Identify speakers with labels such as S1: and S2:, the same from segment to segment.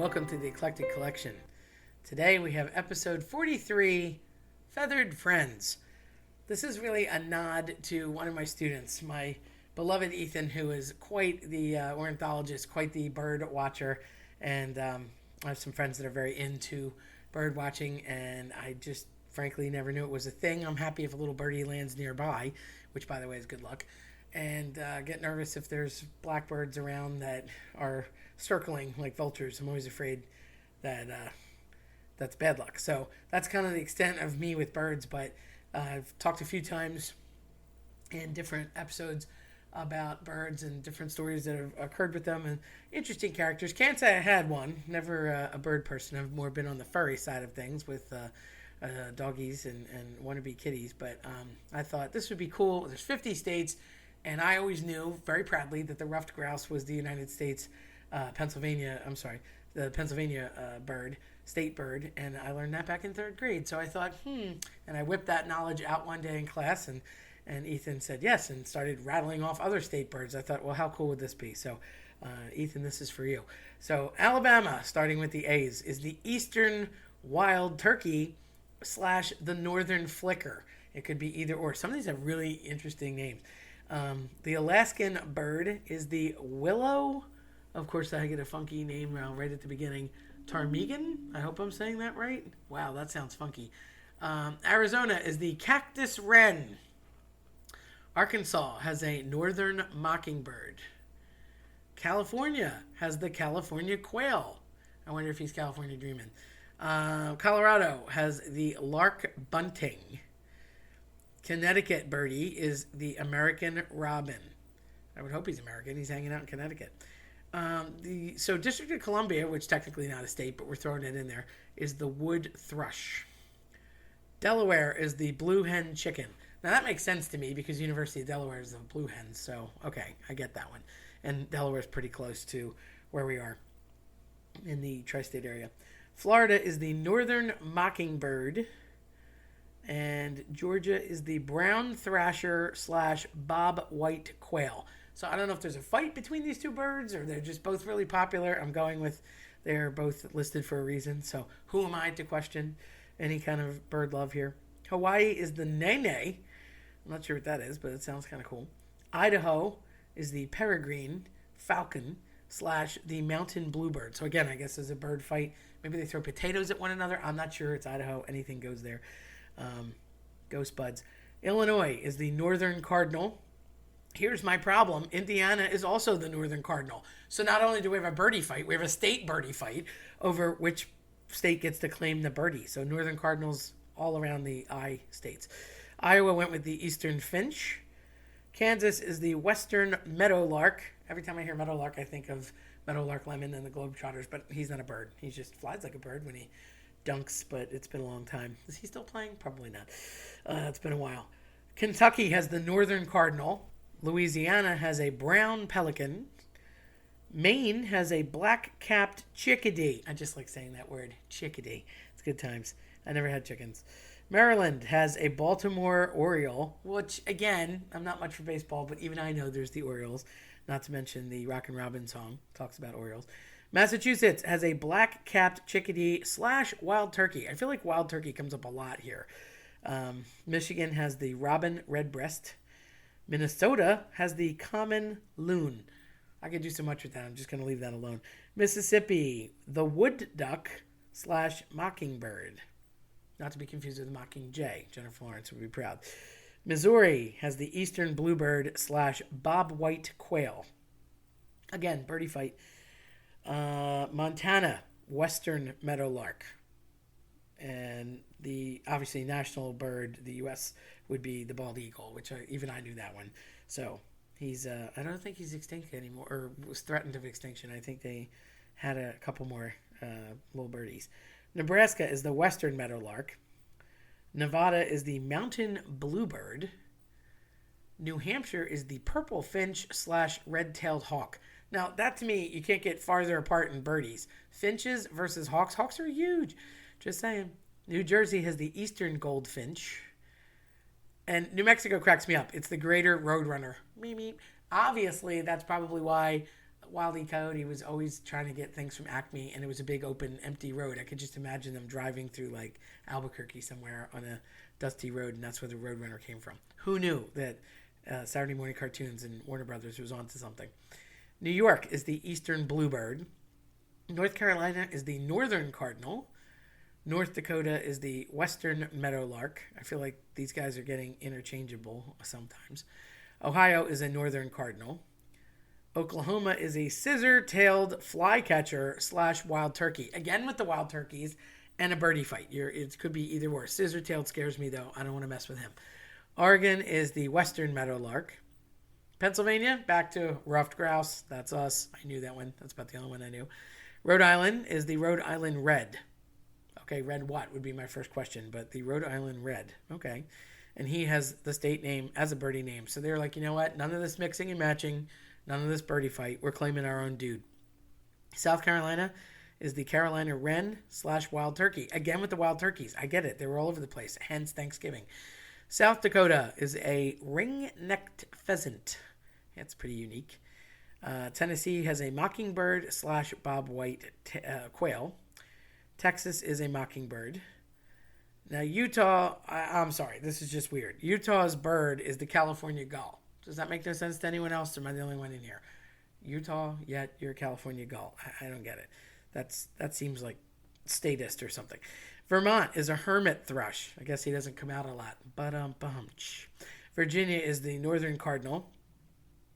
S1: welcome to the Eclectic Collection. Today we have episode 43, Feathered Friends. This is really a nod to one of my students, my beloved Ethan, who is quite the ornithologist, quite the bird watcher, and I have some friends that are very into bird watching, and I just frankly never knew it was a thing. I'm happy if a little birdie lands nearby, which by the way is good luck, and get nervous if there's blackbirds around that are circling like vultures. I'm always afraid that that's bad luck. So that's kind of the extent of me with birds, but I've talked a few times in different episodes about birds and different stories that have occurred with them and interesting characters. Can't say I had one. Never a bird person. I've more been on the furry side of things with doggies and wannabe kitties. But I thought this would be cool. There's 50 states, and I always knew very proudly that the ruffed grouse was the United States, the Pennsylvania bird, state bird, and I learned that back in third grade. So I thought, and I whipped that knowledge out one day in class, and Ethan said yes, and started rattling off other state birds. I thought, well, how cool would this be? So, Ethan, this is for you. So, Alabama, starting with the A's, is the eastern wild turkey / the northern flicker. It could be either or. Some of these have really interesting names. The Alaskan bird is the willow. Of course, I get a funky name right at the beginning. Ptarmigan? I hope I'm saying that right. Wow, that sounds funky. Arizona is the cactus wren. Arkansas has a northern mockingbird. California has the California quail. I wonder if he's California dreaming. Colorado has the lark bunting. Connecticut birdie is the American robin. I would hope he's American. He's hanging out in Connecticut. So District of Columbia, which technically not a state, but we're throwing it in there, is the wood thrush. Delaware is the blue hen chicken. Now that makes sense to me because University of Delaware is the blue hens. So, okay, I get that one. And Delaware is pretty close to where we are in the tri-state area. Florida is the northern mockingbird. And Georgia is the brown thrasher / bob white quail. So I don't know if there's a fight between these two birds or they're just both really popular. I'm going with they're both listed for a reason. So who am I to question any kind of bird love here? Hawaii is the nene. I'm not sure what that is, but it sounds kind of cool. Idaho is the peregrine falcon / the mountain bluebird. So again, I guess there's a bird fight. Maybe they throw potatoes at one another. I'm not sure. It's Idaho. Anything goes there. Ghost buds. Illinois is the northern cardinal. Here's my problem. Indiana is also the northern cardinal. So not only do we have a birdie fight, we have a state birdie fight over which state gets to claim the birdie. So northern cardinals all around the I states. Iowa went with the eastern finch. Kansas is the western meadowlark. Every time I hear meadowlark, I think of Meadowlark Lemon and the Globetrotters, but he's not a bird. He just flies like a bird when he dunks, but it's been a long time. Is he still playing? Probably not. It's been a while. Kentucky has the northern cardinal. Louisiana has a brown pelican. Maine has a black-capped chickadee. I just like saying that word, chickadee. It's good times. I never had chickens. Maryland has a Baltimore Oriole, which, again, I'm not much for baseball, but even I know there's the Orioles, not to mention the Rockin' Robin song talks about Orioles. Massachusetts has a black-capped chickadee / wild turkey. I feel like wild turkey comes up a lot here. Michigan has the robin redbreast. Minnesota has the common loon. I could do so much with that. I'm just going to leave that alone. Mississippi, the wood duck / mockingbird. Not to be confused with mockingjay. Jennifer Lawrence would be proud. Missouri has the eastern bluebird / bob white quail. Again, birdie fight. Montana, western meadowlark. And the obviously national bird, the U.S., would be the bald eagle, which even I knew that one. So he's, I don't think he's extinct anymore, or was threatened of extinction. I think they had a couple more little birdies. Nebraska is the western meadowlark. Nevada is the mountain bluebird. New Hampshire is the purple finch / red-tailed hawk. Now, that to me, you can't get farther apart in birdies. Finches versus hawks. Hawks are huge. Just saying. New Jersey has the eastern goldfinch. And New Mexico cracks me up. It's the greater roadrunner. Meep, meep. Obviously, that's probably why Wile E. Coyote was always trying to get things from Acme, and it was a big open, empty road. I could just imagine them driving through like Albuquerque somewhere on a dusty road, and that's where the Roadrunner came from. Who knew that Saturday morning cartoons and Warner Brothers was onto something? New York is the eastern bluebird. North Carolina is the northern cardinal. North Dakota is the western meadowlark. I feel like these guys are getting interchangeable sometimes. Ohio is a northern cardinal. Oklahoma is a scissor-tailed flycatcher / wild turkey. Again with the wild turkeys and a birdie fight. It could be either or. Scissor-tailed scares me, though. I don't want to mess with him. Oregon is the western meadowlark. Pennsylvania, back to ruffed grouse. That's us. I knew that one. That's about the only one I knew. Rhode Island is the Rhode Island red. Okay, red what would be my first question, but the Rhode Island red. Okay. And he has the state name as a birdie name. So they're like, you know what? None of this mixing and matching. None of this birdie fight. We're claiming our own dude. South Carolina is the Carolina wren / wild turkey. Again with the wild turkeys. I get it. They were all over the place. Hence Thanksgiving. South Dakota is a ring-necked pheasant. That's pretty unique. Tennessee has a mockingbird / bobwhite quail. Texas is a mockingbird. Now, Utah, I'm sorry, this is just weird. Utah's bird is the California gull. Does that make no sense to anyone else, or am I the only one in here? Utah, yet you're a California gull. I don't get it. That seems like statist or something. Vermont is a hermit thrush. I guess he doesn't come out a lot. Virginia is the northern cardinal.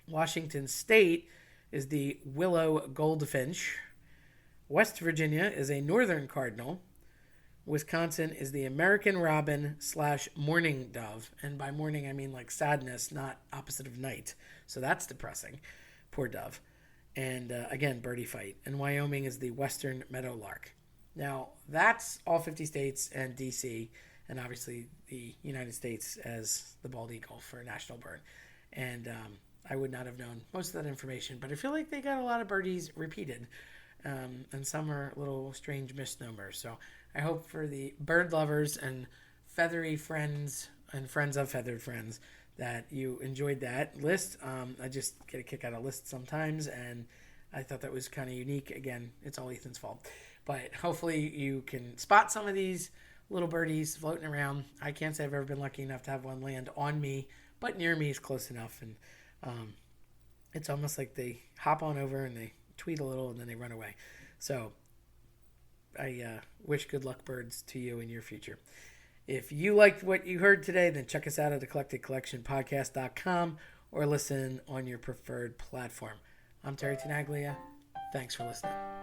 S1: Washington State is the willow goldfinch. West Virginia is a northern cardinal. Wisconsin is the American robin / mourning dove. And by mourning, I mean like sadness, not opposite of night. So that's depressing. Poor dove. And again, birdie fight. And Wyoming is the western meadowlark. Now, that's all 50 states and D.C. and obviously the United States as the bald eagle for a national bird. And I would not have known most of that information, but I feel like they got a lot of birdies repeated. And some are little strange misnomers. So I hope for the bird lovers and feathery friends and friends of feathered friends that you enjoyed that list. I just get a kick out of lists sometimes, and I thought that was kind of unique. Again, it's all Ethan's fault. But hopefully you can spot some of these little birdies floating around. I can't say I've ever been lucky enough to have one land on me, but near me is close enough. And it's almost like they hop on over and they tweet a little and then they run away. So I wish good luck, birds, to you in your future. If you liked what you heard today, then check us out at eclecticcollectionpodcast.com or listen on your preferred platform. I'm Terry Tenaglia. Thanks for listening.